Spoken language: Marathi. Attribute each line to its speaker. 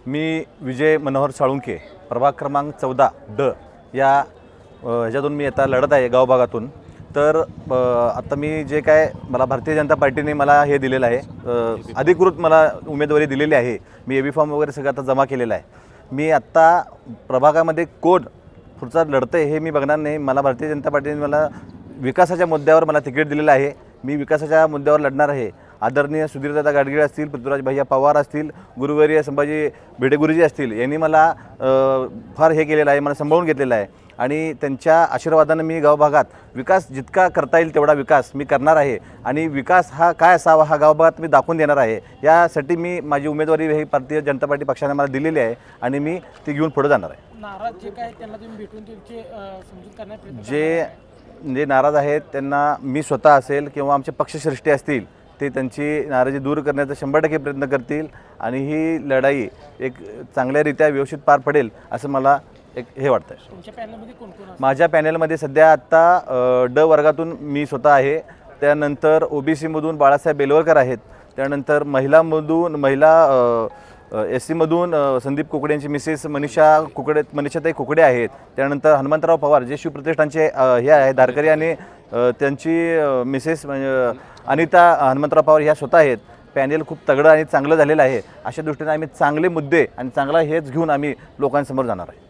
Speaker 1: मी विजय मनोहर साळुंखे प्रभाग क्रमांक 14 ड या ह्याच्यातून मी आता लढत आहे गाव भागातून। तर आता मी जे काय मला भारतीय जनता पार्टीने मला हे दिलेलं आहे, अधिकृत मला उमेदवारी दिलेली आहे। मी एबी फॉर्म वगैरे सगळं आता जमा केलेला आहे। मी आत्ता प्रभागामध्ये कोण पुढचा लढतंय हे मी बघणार नाही। मला भारतीय जनता पार्टीने मला विकासाच्या मुद्द्यावर मला तिकीट दिलेलं आहे। मी विकासाच्या मुद्द्यावर लढणार आहे। आदरणीय सुधीरदादा गाडगीळ असतील, पृथ्वीराज भैया पवार असतील, गुरुवर्य संभाजी भिडे गुरुजी असतील, यांनी मला फार हे केलेलं आहे, मला सांभाळून घेतलेलं आहे आणि त्यांच्या आशीर्वादाने मी गावभागात विकास जितका करता येईल तेवढा विकास मी करणार आहे आणि विकास हा काय असावा हा गावभागात मी दाखवून देणार आहे। यासाठी मी माझी उमेदवारी ही भारतीय जनता पार्टी पक्षाने मला दिलेली आहे आणि मी ती घेऊन पुढे जाणार आहे।
Speaker 2: नाराज जे काय त्यांना तुम्ही भेटून त्यांची समजूत करण्याचा प्रयत्न
Speaker 1: जे नाराज आहेत त्यांना मी स्वतः असेल किंवा आमचे पक्षश्रेष्ठी असतील ते त्यांची नाराजी दूर करण्याचा 100% प्रयत्न करतील आणि ही लढाई एक चांगल्यारीत्या व्यवस्थित पार पडेल असं मला एक हे वाटतं।
Speaker 2: तुमच्या पॅनलमध्ये कोण कोण
Speaker 1: माझ्या पॅनलमध्ये सध्या आत्ता ड वर्गातून मी स्वतः आहे, त्यानंतर OBC मधून बाळासाहेब बेलवलकर आहेत, त्यानंतर महिला SC मधून संदीप कुकडे यांची मिसेस मनीषाताई कुकडे आहेत, त्यानंतर हनुमंतराव पवार जे शिवप्रतिष्ठानचे हे आहे धारकरी आणि त्यांची मिसेस अनिता हनुमंतराव पवार ह्या स्वतः आहेत। पॅनेल खूप तगडं आणि चांगलं झालेलं आहे। अशा दृष्टीने आम्ही चांगले मुद्दे आणि चांगला हेच घेऊन आम्ही लोकांसमोर जाणार आहे।